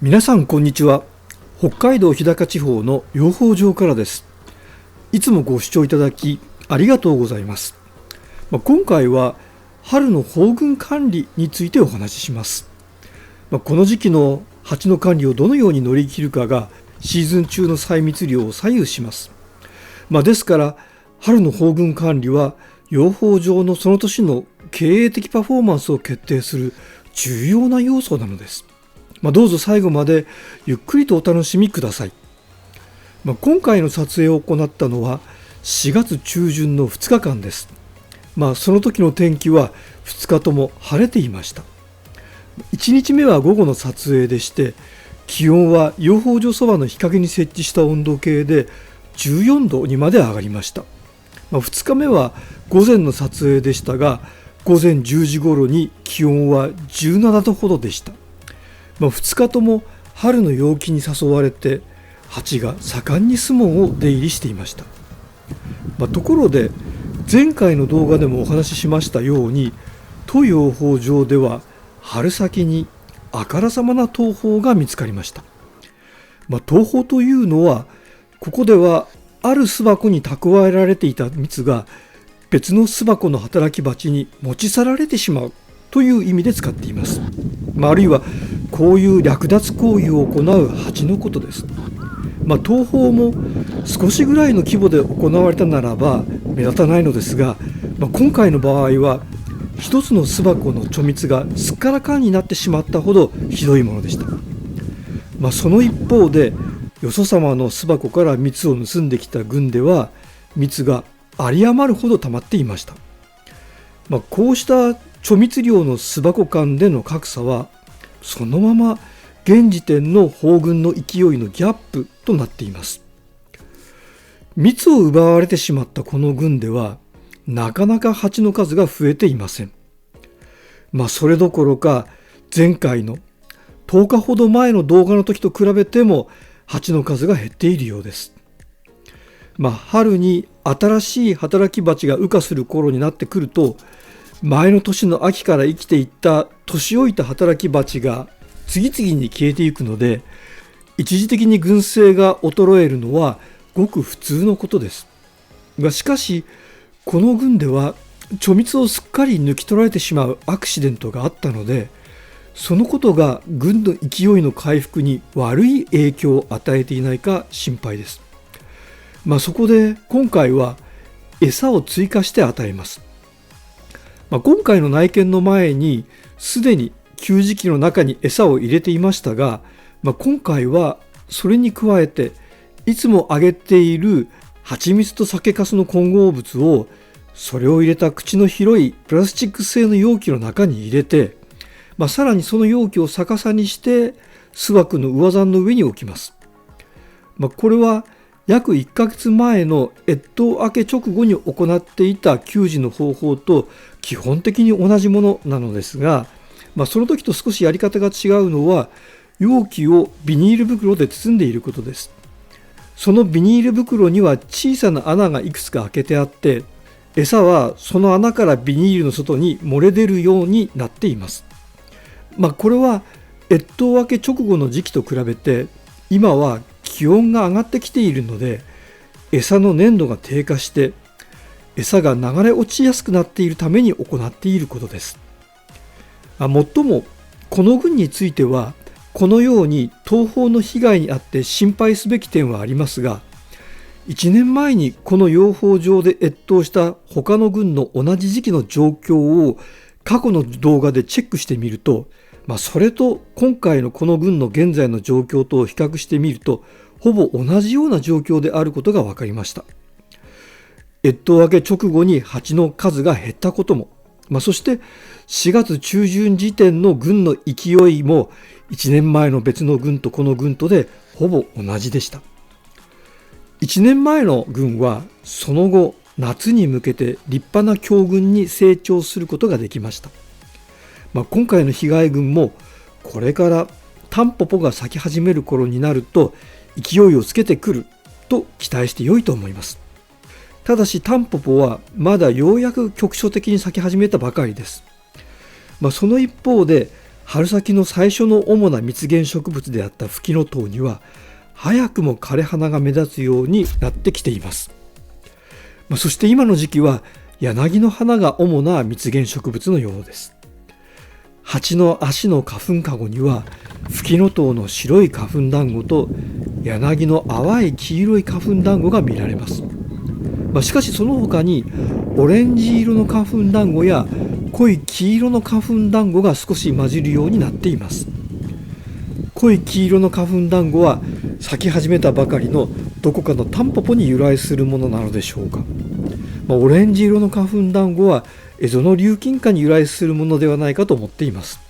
皆さんこんにちは。北海道日高地方の養蜂場からです。いつもご視聴いただきありがとうございます。今回は春の蜂群管理についてお話しします。この時期の蜂の管理をどのように乗り切るかがシーズン中の採蜜量を左右します。ですから春の蜂群管理は養蜂場のその年の経営的パフォーマンスを決定する重要な要素なのです。どうぞ最後までゆっくりとお楽しみください。今回の撮影を行ったのは4月中旬の2日間です。その時の天気は2日とも晴れていました。1日目は午後の撮影でして、気温は養蜂場そばの日陰に設置した温度計で14度にまで上がりました。2日目は午前の撮影でしたが、午前10時頃に気温は17度ほどでした。2日とも春の陽気に誘われて蜂が盛んに巣門を出入りしていました。ところで前回の動画でもお話ししましたように、当養蜂場では春先にあからさまな盗蜂が見つかりました。盗蜂というのは、ここではある巣箱に蓄えられていた蜜が別の巣箱の働き蜂に持ち去られてしまうという意味で使っています。あるいはこういう略奪行為を行う蜂のことです。盗蜂も少しぐらいの規模で行われたならば目立たないのですが、今回の場合は一つの巣箱の貯蜜がすっからかんになってしまったほどひどいものでした。その一方で、よそ様の巣箱から蜜を盗んできた群では蜜が有り余るほど溜まっていました。こうした貯蜜量の巣箱間での格差はそのまま現時点の蜂群の勢いのギャップとなっています。蜜を奪われてしまったこの群ではなかなか蜂の数が増えていません。それどころか前回の10日ほど前の動画の時と比べても蜂の数が減っているようです。春に新しい働き蜂が羽化する頃になってくると、前の年の秋から生きていった年老いた働き蜂が次々に消えていくので、一時的に群生が衰えるのはごく普通のことです。しかしこの群では貯蜜をすっかり抜き取られてしまうアクシデントがあったので、そのことが群の勢いの回復に悪い影響を与えていないか心配です。そこで今回は餌を追加して与えます。今回の内見の前にすでに給餌器の中に餌を入れていましたが、今回はそれに加えていつもあげている蜂蜜と酒粕の混合物をそれを入れた口の広いプラスチック製の容器の中に入れて、さらにその容器を逆さにして巣枠の上山の上に置きます。これは約1ヶ月前の越冬明け直後に行っていた給餌の方法と基本的に同じものなのですが、その時と少しやり方が違うのは、容器をビニール袋で包んでいることです。そのビニール袋には小さな穴がいくつか開けてあって、餌はその穴からビニールの外に漏れ出るようになっています。これは越冬明け直後の時期と比べて今は気温が上がってきているので、餌の粘度が低下して餌が流れ落ちやすくなっているために行っていることです。もっともこの群についてはこのように盗蜂の被害にあって心配すべき点はありますが、1年前にこの養蜂場で越冬した他の群の同じ時期の状況を過去の動画でチェックしてみると、それと今回のこの群の現在の状況と比較してみるとほぼ同じような状況であることが分かりました。越冬明け直後に蜂の数が減ったことも、そして4月中旬時点の群の勢いも1年前の別の群とこの群とでほぼ同じでした。1年前の群はその後夏に向けて立派な強群に成長することができました。今回の被害群もこれからタンポポが咲き始める頃になると勢いをつけてくると期待して良いと思います。ただしタンポポはまだようやく局所的に咲き始めたばかりです。その一方で春先の最初の主な蜜源植物であったフキノトウには早くも枯れ花が目立つようになってきています。そして今の時期は柳の花が主な蜜源植物のようです。蜂の足の花粉かごにはフキノトウの白い花粉団子と柳の淡い黄色い花粉団子が見られます。しかしその他にオレンジ色の花粉団子や濃い黄色の花粉団子が少し混じるようになっています。濃い黄色の花粉団子は咲き始めたばかりのどこかのタンポポに由来するものなのでしょうか。オレンジ色の花粉団子は蝦夷の琉金花に由来するものではないかと思っています。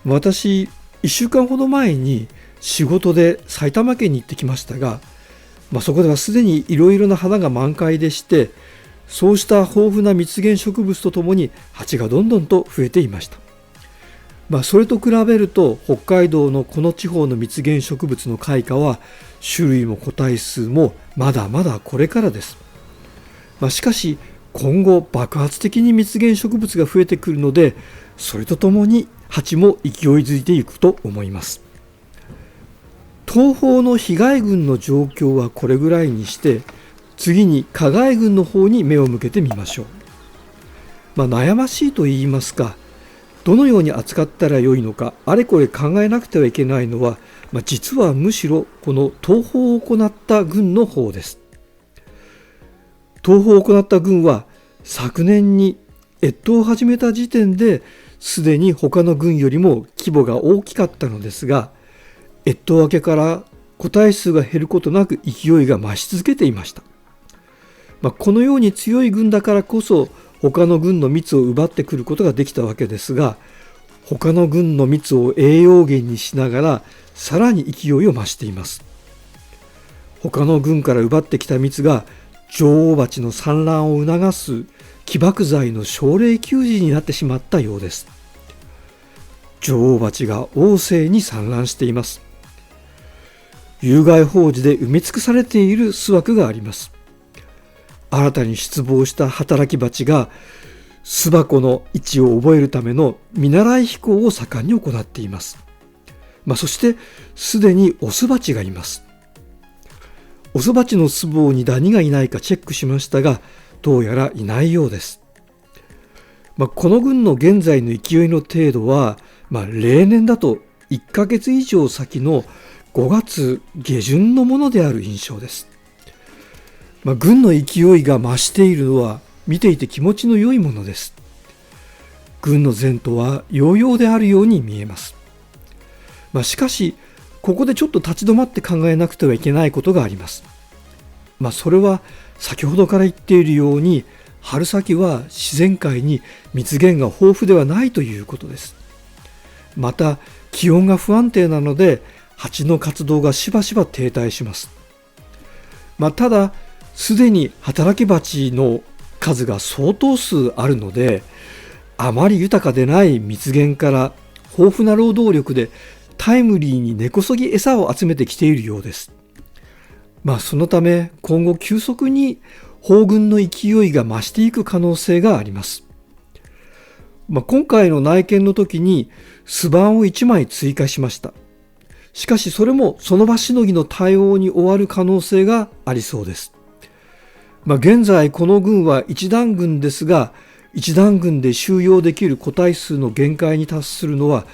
私、1週間ほど前に仕事で埼玉県に行ってきましたが、そこではすでにいろいろな花が満開でして、そうした豊富な蜜源植物とともに蜂がどんどんと増えていました。それと比べると北海道のこの地方の蜜源植物の開花は種類も個体数もまだまだこれからです。しかし今後爆発的に蜜源植物が増えてくるので、それとともに蜂も勢いづいていくと思います。東方の被害群の状況はこれぐらいにして、次に加害群の方に目を向けてみましょう。悩ましいと言いますか、どのように扱ったらよいのかあれこれ考えなくてはいけないのは、実はむしろこの東方を行った群の方です。東方を行った群は昨年に越冬を始めた時点ですでに他の群よりも規模が大きかったのですが、越冬明けから個体数が減ることなく勢いが増し続けていました。このように強い群だからこそ他の群の蜜を奪ってくることができたわけですが、他の群の蜜を栄養源にしながらさらに勢いを増しています。他の群から奪ってきた蜜が女王蜂の産卵を促す起爆剤の奨励給餌になってしまったようです。女王蜂が旺盛に産卵しています。有害胞子で埋め尽くされている巣枠があります。新たに出没した働き蜂が巣箱の位置を覚えるための見習い飛行を盛んに行っています。そしてすでにオス蜂がいます。オス蜂の巣房にダニがいないかチェックしましたが、どうやらいないようです。この群の現在の勢いの程度は、例年だと1ヶ月以上先の5月下旬のものである印象です。群の勢いが増しているのは見ていて気持ちの良いものです。群の前途は揚々であるように見えます。しかしここでちょっと立ち止まって考えなくてはいけないことがあります。それは先ほどから言っているように、春先は自然界に蜜源が豊富ではないということです。また気温が不安定なので蜂の活動がしばしば停滞します。ただすでに働き蜂の数が相当数あるので、あまり豊かでない蜜源から豊富な労働力でタイムリーに根こそぎ餌を集めてきているようです。そのため今後急速に蜂群の勢いが増していく可能性があります。今回の内見の時に巣板を1枚追加しました。しかしそれもその場しのぎの対応に終わる可能性がありそうです。現在この群は一段群ですが、一段群で収容できる個体数の限界に達するのは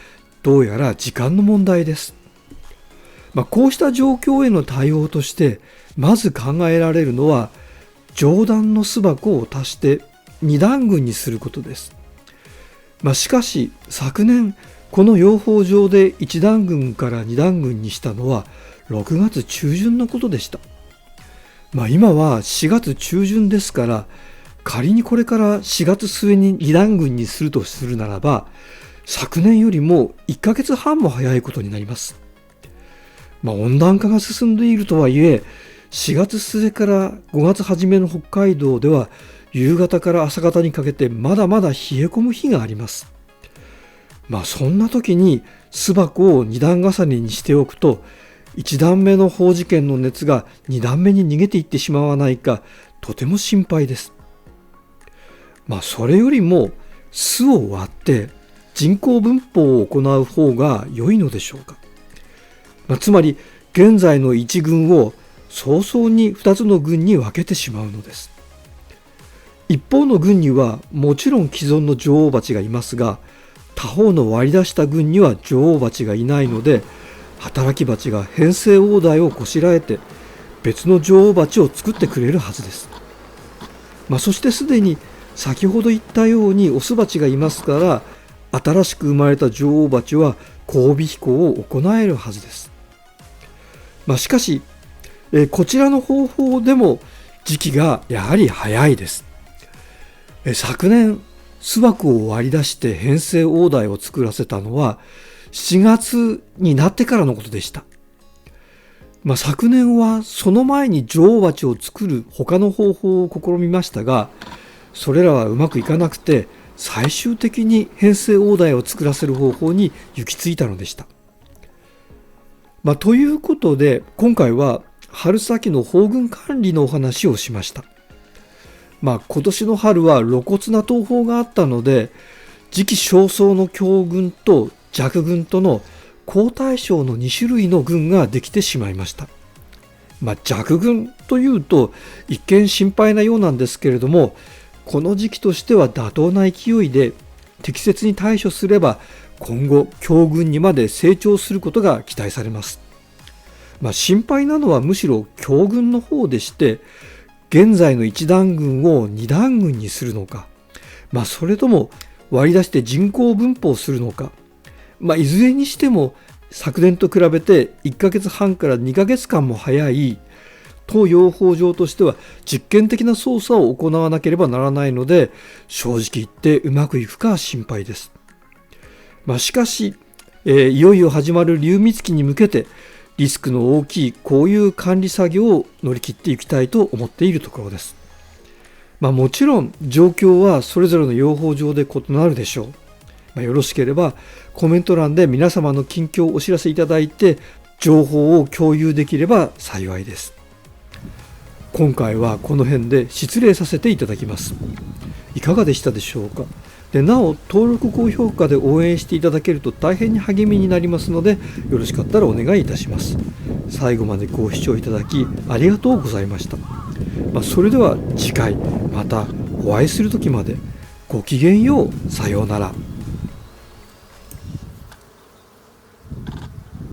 どうやら時間の問題です。こうした状況への対応としてまず考えられるのは、上段の巣箱を足して二段群にすることです。しかし昨年この養蜂場で一段群から二段群にしたのは6月中旬のことでした。今は4月中旬ですから、仮にこれから4月末に二段群にするとするならば、昨年よりも1ヶ月半も早いことになります。温暖化が進んでいるとはいえ、4月末から5月初めの北海道では夕方から朝方にかけてまだまだ冷え込む日があります。そんな時に巣箱を2段重ねにしておくと、1段目の胞子圏の熱が2段目に逃げていってしまわないか、とても心配です。それよりも巣を割って人口分法を行う方が良いのでしょうか。つまり現在の1軍を早々に2つの軍に分けてしまうのです。一方の軍にはもちろん既存の女王蜂がいますが、他方の割り出した軍には女王蜂がいないので、働き蜂が編成王代をこしらえて別の女王蜂を作ってくれるはずです。そしてすでに先ほど言ったようにオス蜂がいますから、新しく生まれた女王蜂は交尾飛行を行えるはずです。しかし、こちらの方法でも時期がやはり早いです。昨年巣箱を割り出して編成王代を作らせたのは7月になってからのことでした。昨年はその前に女王蜂を作る他の方法を試みましたが、それらはうまくいかなくて、最終的に編成王代を作らせる方法に行き着いたのでした。ということで今回は春先の蜂群管理のお話をしました。今年の春は露骨な東方があったので、時期尚早の強軍と弱軍との好対照の2種類の軍ができてしまいました。弱軍というと一見心配なようなんですけれども、この時期としては妥当な勢いで適切に対処すれば今後強軍にまで成長することが期待されます。心配なのはむしろ強軍の方でして、現在の一段軍を二段軍にするのか、それとも割り出して人口分布をするのか、いずれにしても昨年と比べて1ヶ月半から2ヶ月間も早い当養蜂場としては実験的な操作を行わなければならないので、正直言ってうまくいくか心配です。しかし、いよいよ始まる流蜜期に向けてリスクの大きいこういう管理作業を乗り切っていきたいと思っているところです。もちろん状況はそれぞれの養蜂場で異なるでしょう。よろしければコメント欄で皆様の近況をお知らせいただいて、情報を共有できれば幸いです。今回はこの辺で失礼させていただきます。いかがでしたでしょうか。なお登録高評価で応援していただけると大変に励みになりますので、よろしかったらお願いいたします。最後までご視聴いただきありがとうございました。それでは次回またお会いする時までごきげんよう。さようなら。